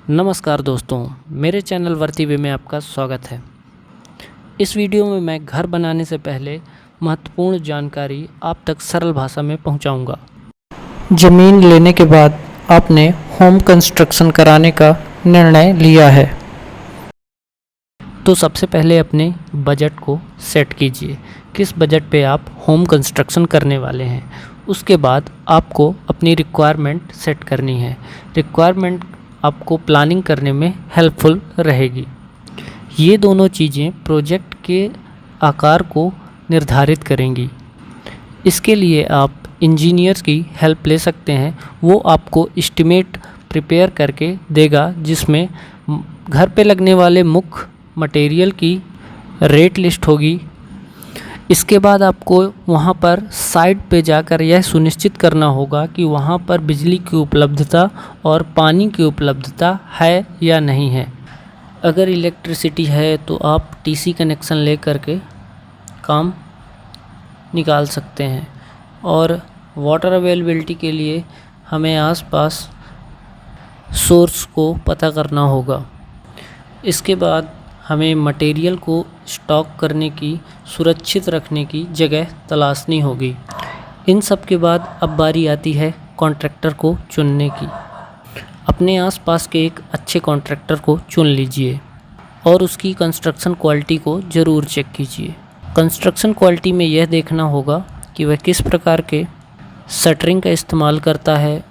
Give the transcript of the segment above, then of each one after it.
नमस्कार दोस्तों, मेरे चैनल वर्ती वे में आपका स्वागत है। इस वीडियो में मैं घर बनाने से पहले महत्वपूर्ण जानकारी आप तक सरल भाषा में पहुंचाऊंगा। ज़मीन लेने के बाद आपने होम कंस्ट्रक्शन कराने का निर्णय लिया है, तो सबसे पहले अपने बजट को सेट कीजिए। किस बजट पे आप होम कंस्ट्रक्शन करने वाले हैं। उसके बाद आपको अपनी रिक्वायरमेंट सेट करनी है। रिक्वायरमेंट आपको प्लानिंग करने में हेल्पफुल रहेगी। ये दोनों चीज़ें प्रोजेक्ट के आकार को निर्धारित करेंगी। इसके लिए आप इंजीनियर्स की हेल्प ले सकते हैं। वो आपको एस्टिमेट प्रिपेयर करके देगा, जिसमें घर पे लगने वाले मुख्य मटेरियल की रेट लिस्ट होगी। इसके बाद आपको वहाँ पर साइट पे जाकर यह सुनिश्चित करना होगा कि वहाँ पर बिजली की उपलब्धता और पानी की उपलब्धता है या नहीं है। अगर इलेक्ट्रिसिटी है तो आप टीसी कनेक्शन ले करके काम निकाल सकते हैं। और वाटर अवेलेबिलिटी के लिए हमें आसपास सोर्स को पता करना होगा। इसके बाद हमें मटेरियल को स्टॉक करने की, सुरक्षित रखने की जगह तलाशनी होगी। इन सब के बाद अब बारी आती है कॉन्ट्रैक्टर को चुनने की। अपने आसपास के एक अच्छे कॉन्ट्रैक्टर को चुन लीजिए और उसकी कंस्ट्रक्शन क्वालिटी को ज़रूर चेक कीजिए। कंस्ट्रक्शन क्वालिटी में यह देखना होगा कि वह किस प्रकार के शटरिंग का इस्तेमाल करता है,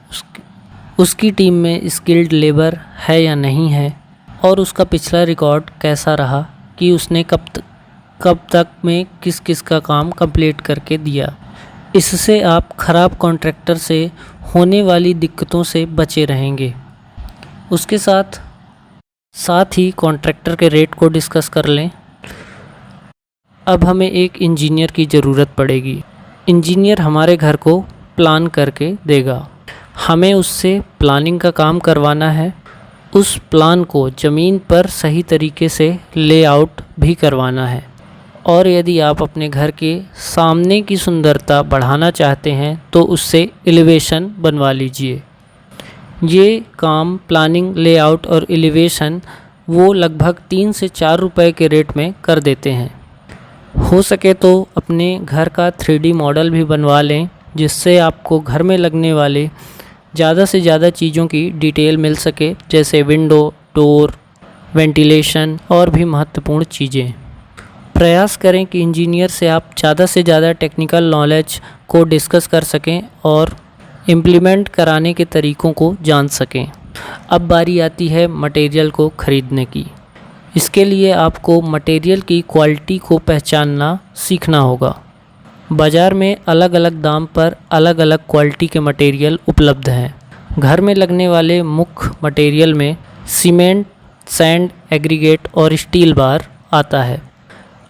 उसकी टीम में स्किल्ड लेबर है या नहीं है, और उसका पिछला रिकॉर्ड कैसा रहा कि उसने कब तक में किस किस का काम कंप्लीट करके दिया। इससे आप ख़राब कॉन्ट्रैक्टर से होने वाली दिक्कतों से बचे रहेंगे। उसके साथ ही कॉन्ट्रैक्टर के रेट को डिस्कस कर लें। अब हमें एक इंजीनियर की ज़रूरत पड़ेगी। इंजीनियर हमारे घर को प्लान करके देगा। हमें उससे प्लानिंग का काम करवाना है। उस प्लान को ज़मीन पर सही तरीके से लेआउट भी करवाना है। और यदि आप अपने घर के सामने की सुंदरता बढ़ाना चाहते हैं तो उससे एलिवेशन बनवा लीजिए। ये काम प्लानिंग, लेआउट और एलिवेशन वो लगभग 3 से 4 रुपए के रेट में कर देते हैं। हो सके तो अपने घर का 3D मॉडल भी बनवा लें, जिससे आपको घर में लगने वाले ज़्यादा से ज़्यादा चीज़ों की डिटेल मिल सके, जैसे विंडो, डोर, वेंटिलेशन और भी महत्वपूर्ण चीज़ें। प्रयास करें कि इंजीनियर से आप ज़्यादा से ज़्यादा टेक्निकल नॉलेज को डिस्कस कर सकें और इम्प्लीमेंट कराने के तरीक़ों को जान सकें। अब बारी आती है मटेरियल को ख़रीदने की। इसके लिए आपको मटेरियल की क्वालिटी को पहचानना सीखना होगा। बाज़ार में अलग अलग दाम पर अलग अलग क्वालिटी के मटेरियल उपलब्ध हैं। घर में लगने वाले मुख्य मटेरियल में सीमेंट, सैंड, एग्रीगेट और स्टील बार आता है।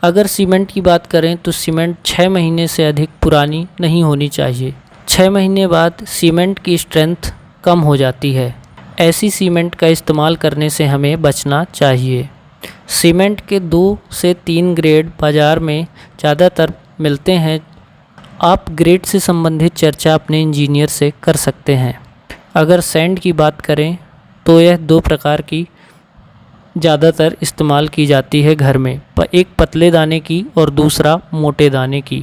अगर सीमेंट की बात करें तो सीमेंट 6 महीने से अधिक पुरानी नहीं होनी चाहिए। 6 महीने बाद सीमेंट की स्ट्रेंथ कम हो जाती है। ऐसी सीमेंट का इस्तेमाल करने से हमें बचना चाहिए। सीमेंट के 2 से 3 ग्रेड बाज़ार में ज़्यादातर मिलते हैं। आप ग्रेड से संबंधित चर्चा अपने इंजीनियर से कर सकते हैं। अगर सैंड की बात करें तो यह 2 प्रकार की ज़्यादातर इस्तेमाल की जाती है घर में, एक पतले दाने की और दूसरा मोटे दाने की।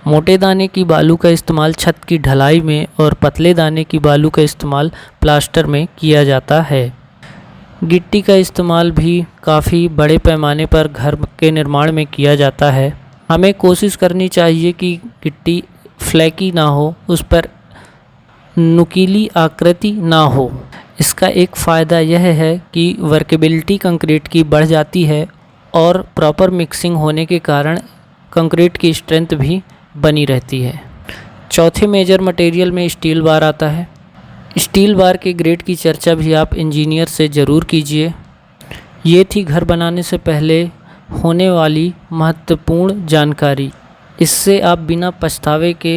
मोटे दाने की बालू का इस्तेमाल छत की ढलाई में और पतले दाने की बालू का इस्तेमाल प्लास्टर में किया जाता है। गिट्टी का इस्तेमाल भी काफ़ी बड़े पैमाने पर घर के निर्माण में किया जाता है। हमें कोशिश करनी चाहिए कि गिट्टी फ्लैकी ना हो, उस पर नुकीली आकृति ना हो। इसका एक फ़ायदा यह है कि वर्केबिलिटी कंक्रीट की बढ़ जाती है और प्रॉपर मिक्सिंग होने के कारण कंक्रीट की स्ट्रेंथ भी बनी रहती है। चौथे मेजर मटेरियल में स्टील बार आता है। स्टील बार के ग्रेड की चर्चा भी आप इंजीनियर से ज़रूर कीजिए। ये थी घर बनाने से पहले होने वाली महत्वपूर्ण जानकारी। इससे आप बिना पछतावे के